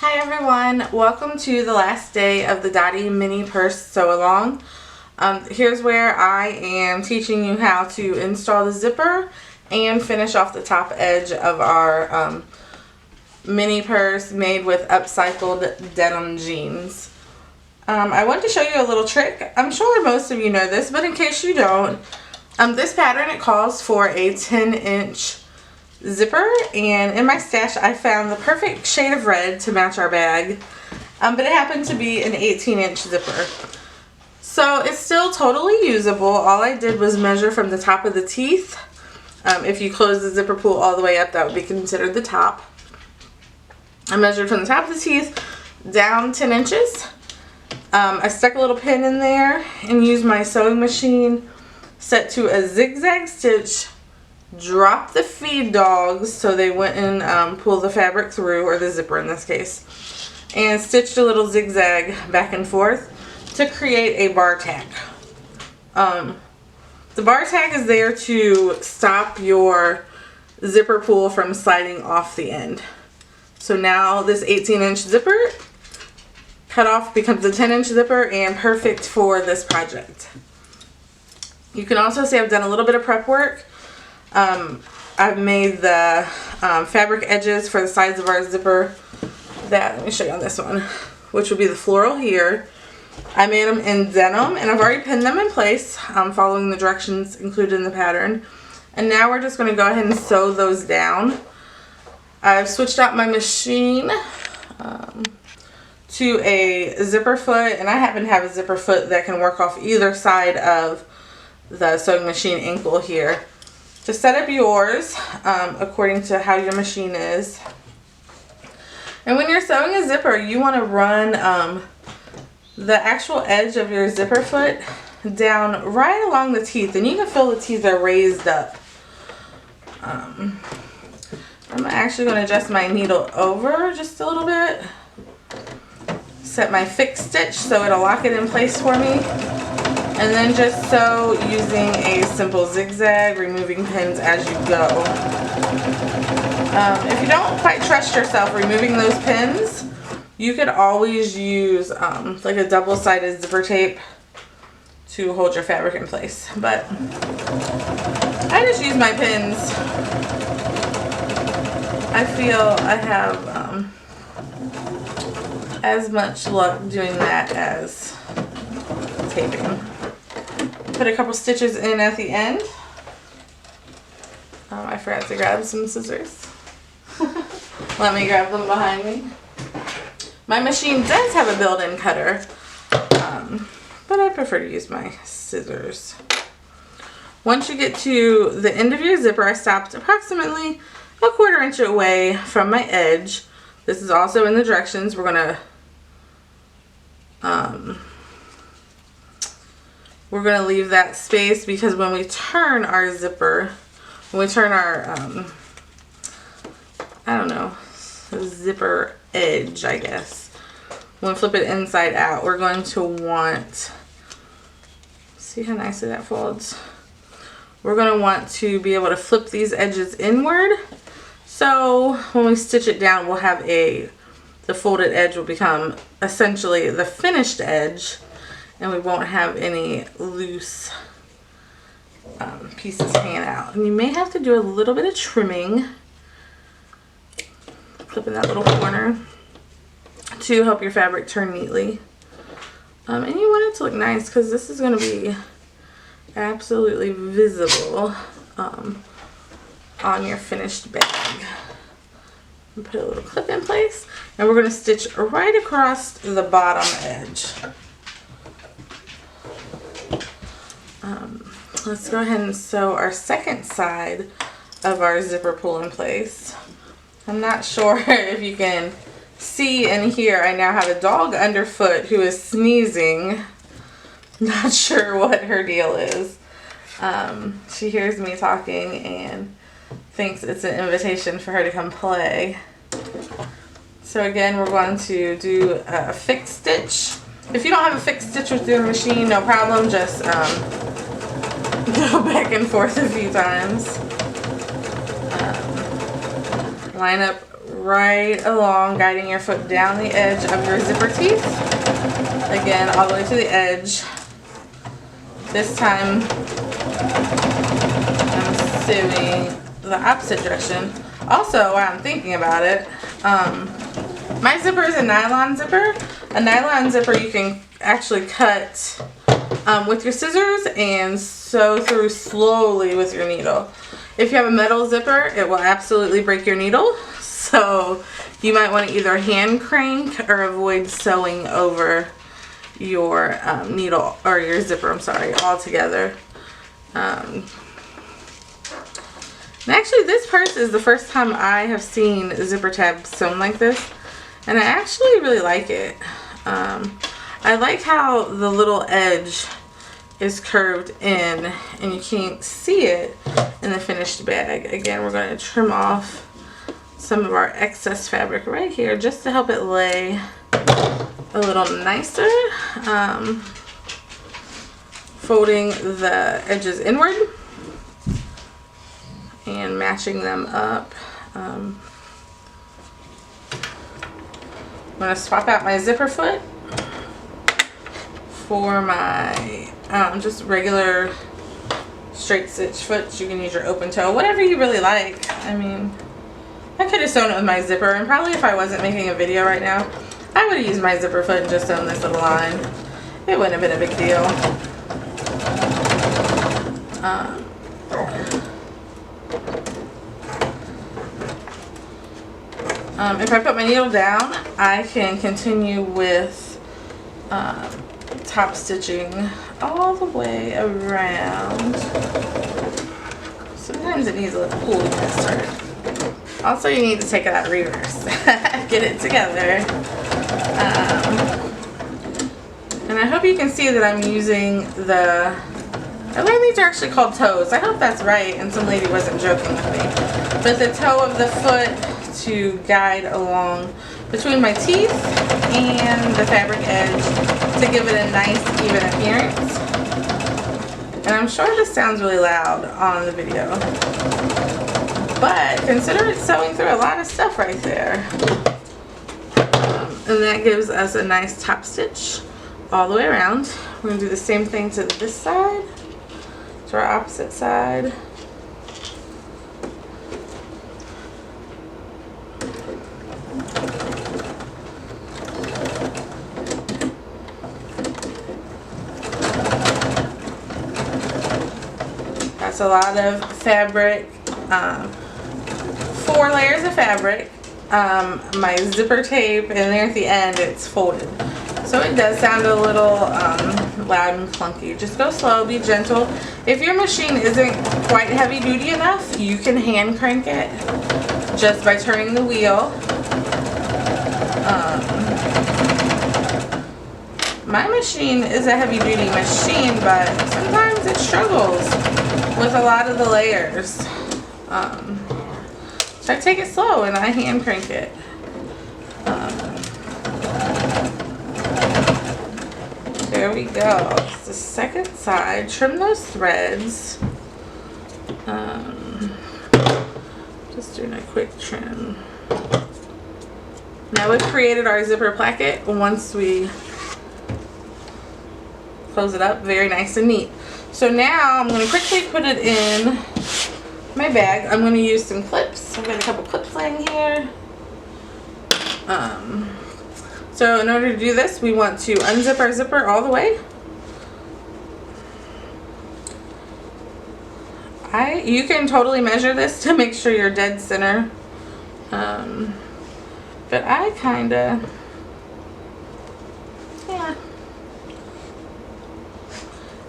Hi everyone, welcome to the last day of the Dotty mini purse sew along. Here's where I am teaching you how to install the zipper and finish off the top edge of our mini purse made with upcycled denim jeans. I want to show you a little trick. I'm sure most of you know this, but in case you don't, this pattern, it calls for a 10-inch zipper, and in my stash I found the perfect shade of red to match our bag, but it happened to be an 18-inch zipper. So it's still totally usable. All I did was measure from the top of the teeth. If you close the zipper pull all the way up, that would be considered the top. I measured from the top of the teeth down 10 inches. I stuck a little pin in there and used my sewing machine set to a zigzag stitch. Drop the feed dogs so they wouldn't pull the fabric through, or the zipper in this case, and stitched a little zigzag back and forth to create a bar tack. The bar tack is there to stop your zipper pull from sliding off the end. So now this 18-inch zipper cut off becomes a 10-inch zipper and perfect for this project. You can also see I've done a little bit of prep work. I've made the fabric edges for the sides of our zipper. Let me show you on this one, which would be the floral here. I made them in denim, and I've already pinned them in place, following the directions included in the pattern. And now we're just going to go ahead and sew those down. I've switched out my machine to a zipper foot, and I happen to have a zipper foot that can work off either side of the sewing machine ankle here. To set up yours according to how your machine is. And when you're sewing a zipper, you want to run the actual edge of your zipper foot down right along the teeth, and you can feel the teeth are raised up. I'm actually going to adjust my needle over just a little bit. Set my fixed stitch so it'll lock it in place for me. And then just sew using a simple zigzag, removing pins as you go. If you don't quite trust yourself removing those pins, you could always use like a double-sided zipper tape to hold your fabric in place. But I just use my pins. I feel I have as much luck doing that as taping. Put a couple stitches in at the end. I forgot to grab some scissors. Let me grab them behind me. My machine does have a built-in cutter, but I prefer to use my scissors. Once you get to the end of your zipper, I stopped approximately a 1/4 inch away from my edge. This is also in the directions. We're going to leave that space because when we turn our zipper, when we turn our, I don't know, zipper edge, I guess, when we flip it inside out, we're going to want, see how nicely that folds? We're going to want to be able to flip these edges inward. So when we stitch it down, we'll have the folded edge will become essentially the finished edge, and we won't have any loose pieces hanging out. And you may have to do a little bit of trimming, clipping that little corner to help your fabric turn neatly. And you want it to look nice because this is going to be absolutely visible on your finished bag. And put a little clip in place, and we're going to stitch right across the bottom edge. Let's go ahead and sew our second side of our zipper pull in place. I'm not sure if you can see and hear, I now have a dog underfoot who is sneezing. Not sure what her deal is. She hears me talking and thinks it's an invitation for her to come play. So again, we're going to do a fixed stitch. If you don't have a fixed stitch with your machine, no problem. Just go back and forth a few times. Line up right along, guiding your foot down the edge of your zipper teeth. Again, all the way to the edge. This time, I'm sewing the opposite direction. Also, while I'm thinking about it, my zipper is a nylon zipper. A nylon zipper you can actually cut with your scissors and sew through slowly with your needle. If you have a metal zipper, it will absolutely break your needle. So you might want to either hand crank or avoid sewing over your needle, or your zipper, I'm sorry, altogether. And actually this purse is the first time I have seen a zipper tab sewn like this, and I actually really like it. I like how the little edge is curved in and you can't see it in the finished bag. Again, we're going to trim off some of our excess fabric right here just to help it lay a little nicer. Folding the edges inward and matching them up. I'm going to swap out my zipper foot for my just regular straight stitch foot. You can use your open toe, whatever you really like. I mean, I could have sewn it with my zipper, and probably if I wasn't making a video right now, I would have used my zipper foot and just sewn this little line. It wouldn't have been a big deal. If I put my needle down, I can continue with top stitching all the way around. Sometimes it needs a little pulling to start. Also, you need to take it out of reverse. Get it together. And I hope you can see that I'm using the, I learned these are actually called toes. I hope that's right and some lady wasn't joking with me. But the toe of the foot to guide along between my teeth and the fabric edge to give it a nice even appearance. And I'm sure this sounds really loud on the video, but consider it sewing through a lot of stuff right there. And that gives us a nice top stitch all the way around. We're going to do the same thing to this side, to our opposite side. That's a lot of fabric, 4 layers of fabric. My zipper tape, and there at the end it's folded. So it does sound a little loud and clunky. Just go slow, be gentle. If your machine isn't quite heavy duty enough, you can hand crank it just by turning the wheel. My machine is a heavy duty machine, but sometimes it struggles with a lot of the layers. So I take it slow and I hand crank it. There we go. It's the second side. Trim those threads. Just doing a quick trim. Now we've created our zipper placket. Once we close it up, very nice and neat. So now I'm going to quickly put it in my bag. I'm going to use some clips. I've got a couple clips laying here. So in order to do this, we want to unzip our zipper all the way. You can totally measure this to make sure you're dead center. But I kinda, yeah.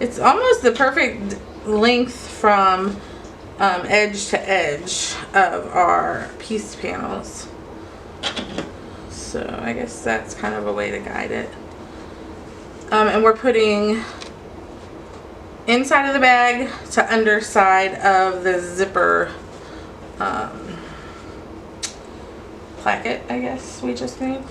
It's almost the perfect length from edge to edge of our piece panels. So I guess that's kind of a way to guide it. And we're putting inside of the bag to underside of the zipper placket, I guess we just made.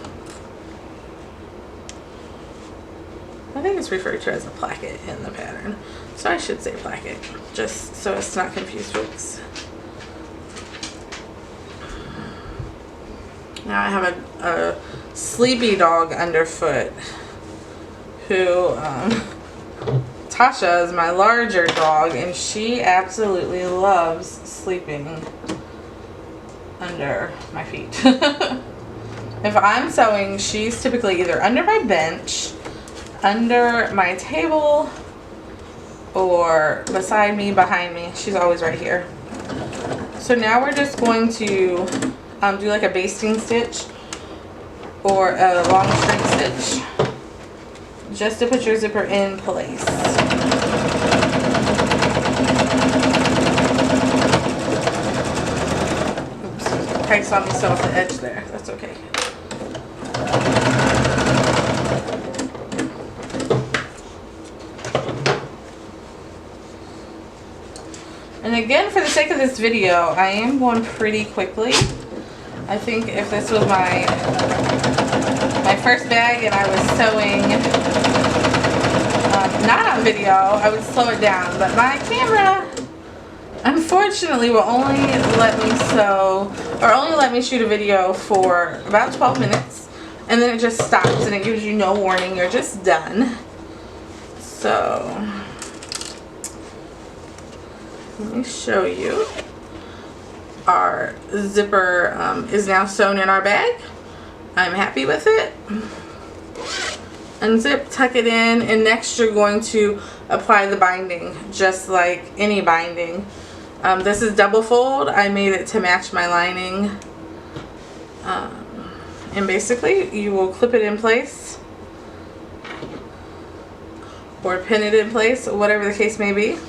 I think it's referred to as a placket in the pattern, so I should say placket, just so as to not confuse folks. Now I have a sleepy dog underfoot who, Tasha is my larger dog, and she absolutely loves sleeping under my feet. If I'm sewing, she's typically either under my bench, under my table, or beside me, behind me. She's always right here. So now we're just going to do like a basting stitch or a long straight stitch just to put your zipper in place. Oops, I saw me sew off the edge there. That's okay. And again, for the sake of this video, I am going pretty quickly. I think if this was my first bag and I was sewing not on video, I would slow it down. But my camera, unfortunately, will only let me sew, or only let me shoot a video for about 12 minutes. And then it just stops and it gives you no warning. You're just done. So let me show you. Our zipper is now sewn in our bag. I'm happy with it. Unzip, tuck it in, and next you're going to apply the binding, just like any binding. This is double fold. I made it to match my lining. And basically you will clip it in place or pin it in place, whatever the case may be.